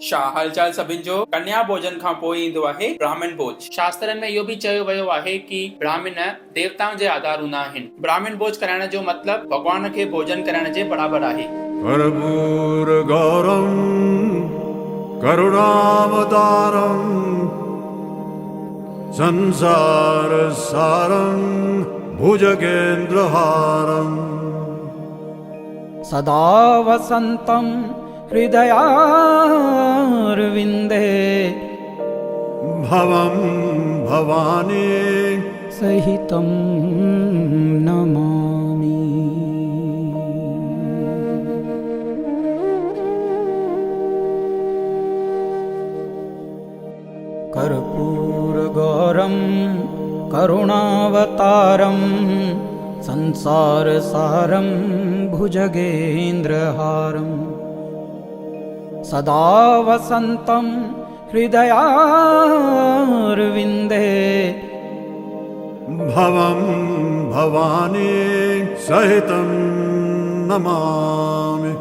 छा हालचाल सभिनि जो। कन्या भोजन खां पोइ ईंदो आहे ब्राह्मण भोज। शास्त्रनि में इहो बि चयो वियो आहे कि ब्राह्मण देवताउनि जे आधार हूंदा आहिनि। ब्राह्मण भोज कराइण जो मतिलबु भॻवान खे भोजन कराइण जे बराबरि आहे। कर्पूर गौरम करुणावतारम संसार सारम भुजगेन्द्रहारम सदा वसन्तं हृदयारविन्दे भवं भवानी सहितं नमामि। कर्पूरगौरं करुणावतारं संसारसारं भुजगेन्द्रहारं सदा वसन्तं हृदयारविन्दे भवं भवानी सहितं नमामि।